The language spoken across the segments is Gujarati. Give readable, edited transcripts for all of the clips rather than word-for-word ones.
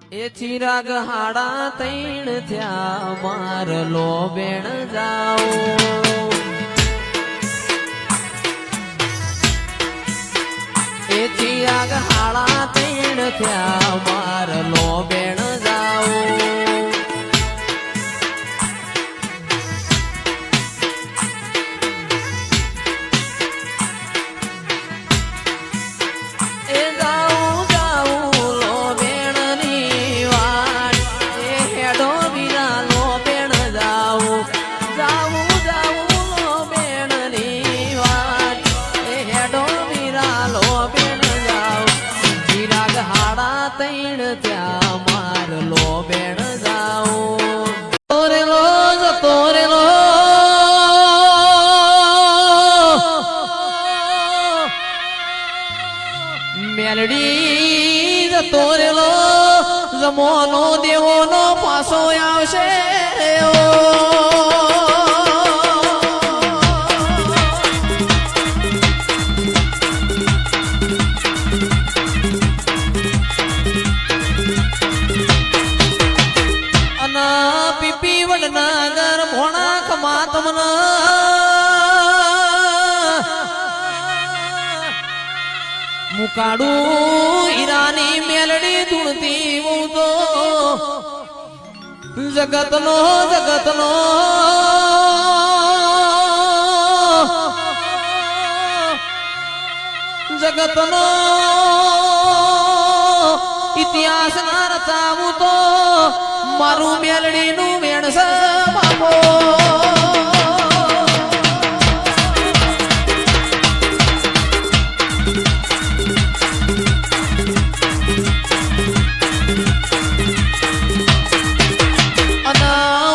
એ ચિરાગ હાડા તૈણ થયા માર લો બેણ જાઓ એ ચિરાગ હાડા તૈણ થયા માર લો બેણ જાઓ તૈણ ત્યાં માર લો બેણ જાઓ તોરે લો તોરે લો મેલડી તોરે લો જમોનો દેવોનો પાસો આવશે પીપી વડનગર ભોણા ખમા તમને મુકાડું હીરાની મેલડી ધૂણતી બહુ તો જગતનો ઇતિહાસ ના રચાવું તો મારું મેલડી નું વેણસ બાપો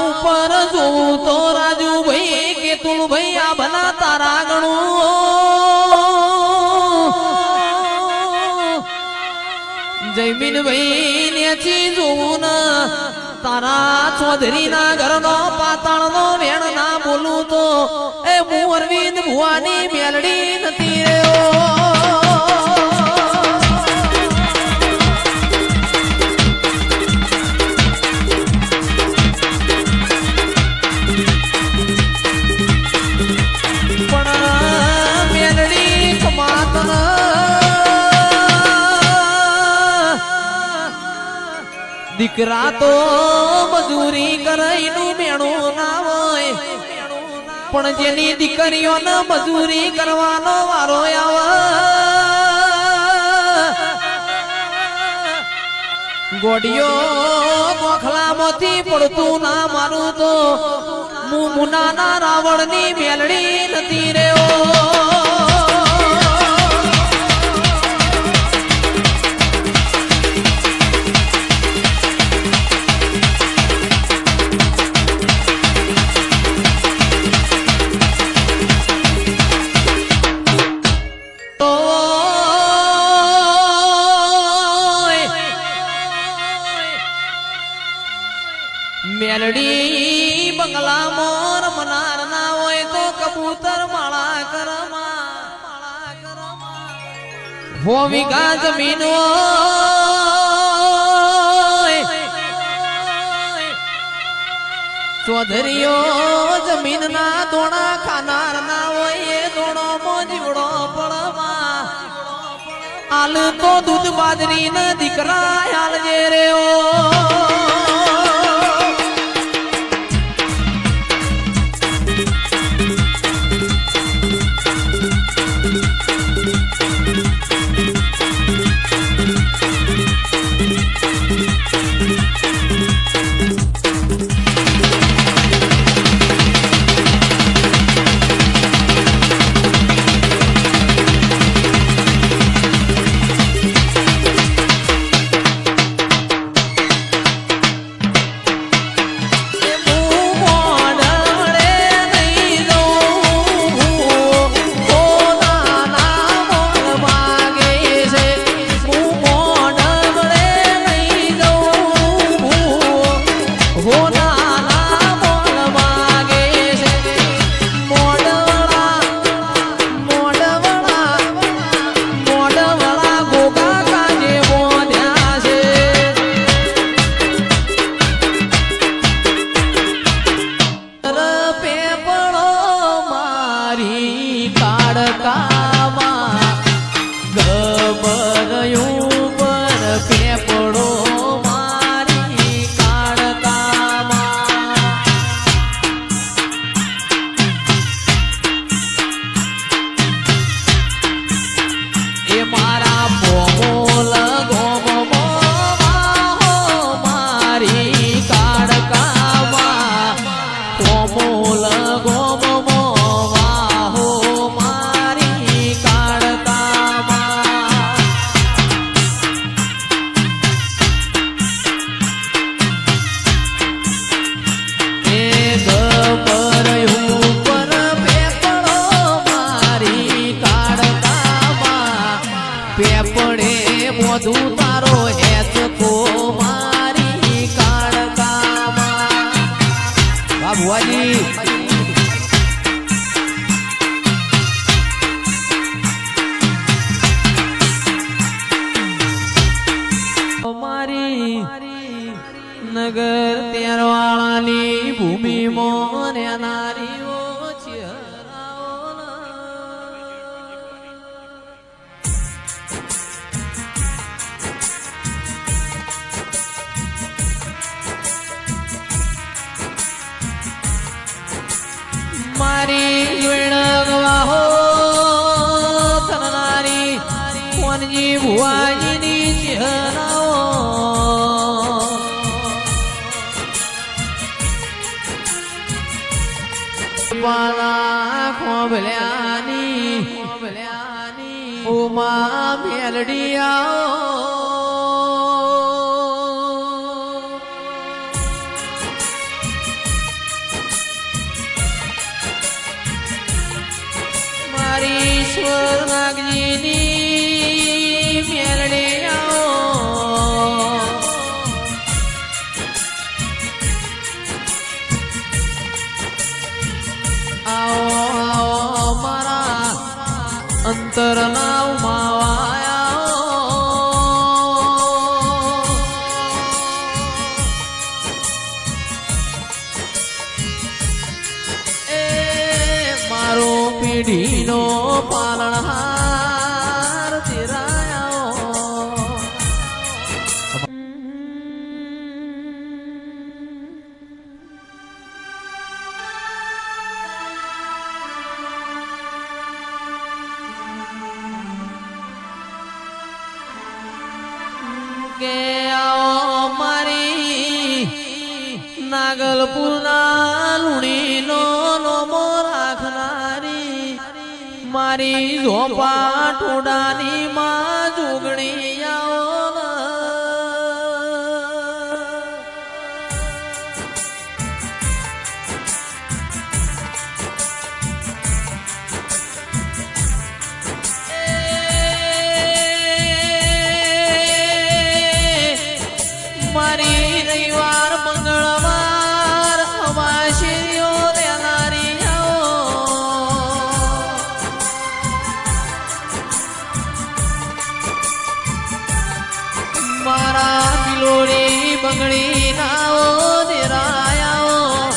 ઉપર જોઉં તો રાજુ ભાઈ કે તું ભાઈ આ ભલા તારા ગણું જયમીન ભાઈ નેચી જોવું ના તારા ચૌધરી ના ઘર નો પાતાળ નો વેણ ના બોલું તો એ હું અરવિંદ ભુવાની મેલડી નથી રહ્યો પણ મેલડી કમાતના દીકરા તો મજૂરી કરાઈનું મેણું ના હોય પણ જેની દીકરીઓને મજૂરી કરવાનો વારો આવે ગોડિયો ગોખલામાંથી પડતું ના મારું તો હું મુનાના રાવણની મેલડી નથી રહ્યો મેલડી બંગલા મોર મનાર ના હોય તો કબૂતર માળા કરમાં હો વિઘા જમીન ચૌધરીઓ જમીન ના દોણા ખાનાર ના હોય એ દોણો મો જીવડો પડમાં હાલ તો દૂધ બાજરી ના દીકરા હાલ જે રહ્યો ભુવાજી મારી નગર તેરવાળાની ભૂમિ મોન નારીઓ મારી વેણગવાહો તનનારી કોનજી ભુવાજીની ચહેરાઓ બાલા ખોભલ્યાની ઉમા મેલડિયાઓ ઈશ્વર નાગજીની મેલડી આવો મારા અંતરના ઉમાવાયા એ મારો પેઢીનો પાલનહાર ચિરાયો કે આવો મારી નાગલપુરના લુણીનો નોમો રાખનારી મારી ઝોપા ઠોડાની માં જોગણી આવો મારી રવિવાર મંગળવાર અમાશીઓ દેનારી મારા બિલોડી બંગડી નાઓ દેરાયા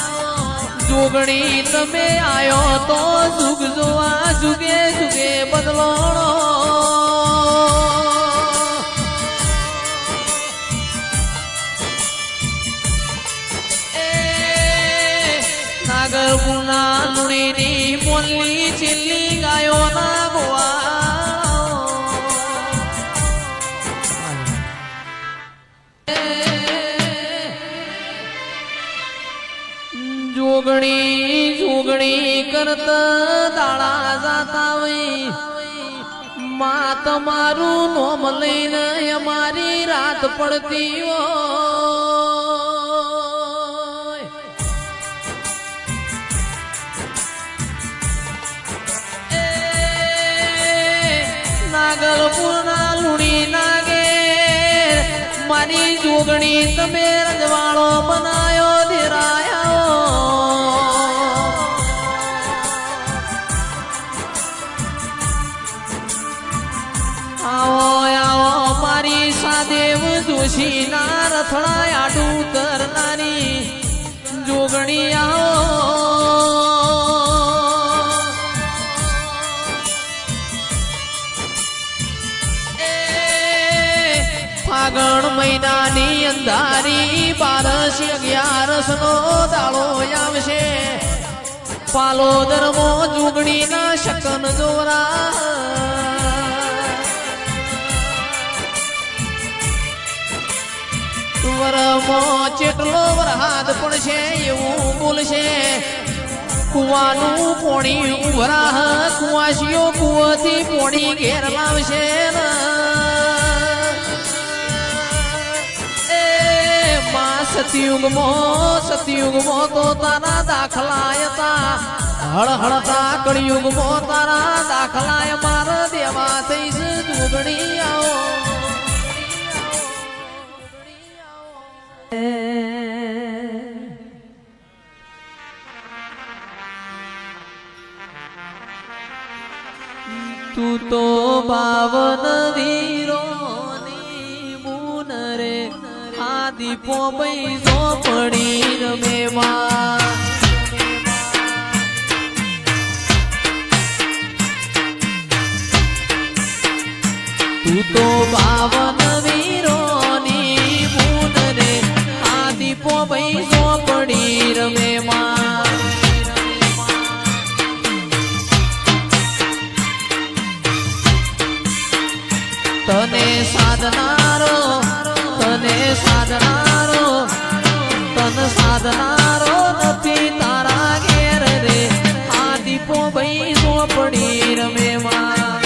જોગણી તમે આયો તો જુગ જોવા જુગે જુગે બદલોણો નાગરપુરના લુણીની મોલી છેલ્લી ગાયો ના ગોવા જોગણી જોગણી કરત દાડા જાતા વઈ માં તમારું નોમ લઈને અમારી રાત પડતી નાગલપુરના લુણી નાગે મારી જોગણી તમે રજવાડો બનાયો ધીરાયો આવો આવો મારી સાદેવ જોશીના રથડા આડું કરનારી જોગણી આવો ફાગણ મહિનાની અંધારી 12/11 નો દાડો આવશે પાલોદરમો જુગણીના શકન જોરા વરમો ચેટલો વરહાદ પડશે એવું બોલશે કુવાનું પોણી ઉભરાહ કુવાસીઓ કુવાથી પોણી ઘેર લાવશે સતયુગમાં તો તારા દાખલાયતા હળહળતા કળિયુગમાં તારા દાખલાય મારા દેવા થઈશ જોગણી આવો તું તો બાવન વીરોની બુન રે આ દીપો પૈસો પડી રમે માં તું તો બાવન વીરોની બુન રે આ દીપો પૈસો પડી રમે માં તને સાધનારો તન સાધનારો નથી તારા ઘેર રે આ દીપો ભાઈ પડી રમે માં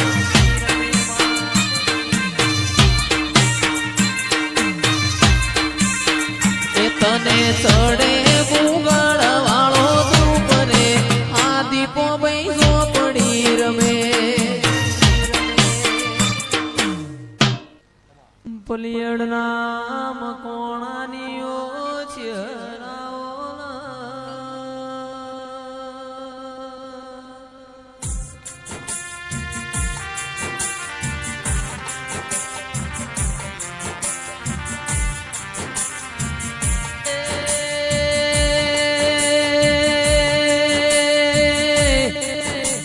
એ તને ચડે ગુગળ વાળો ધૂપ રે આ દીપો ભાઈ પડી રમે પલિયડ નામ કોણાની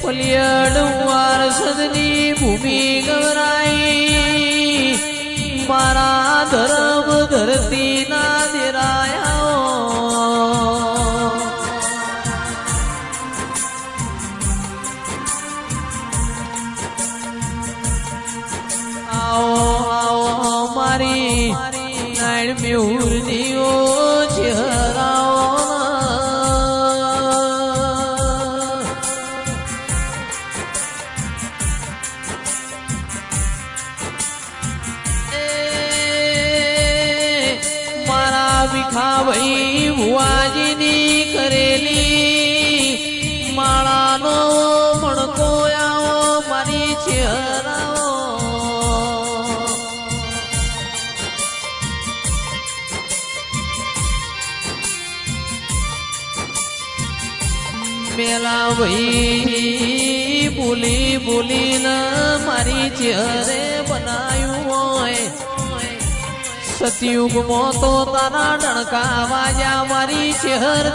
પલિયડ વારસદની ભૂમિ ગવરાઈ મારા ધર્મ ધરતી ના દેરાયા આવો આવો મારી નાળ મેહુરનીઓ ચહેરાઓ વિખાભાઈ ભુવાજીની કરેલી માળાનો મણકો આવો મારી ચહેરાઓ મેલા ભાઈ બોલીને મારી ચહેરે બનાયું હોય સતયુગમાં તો તારા ડણકા વાજા મારી શહેર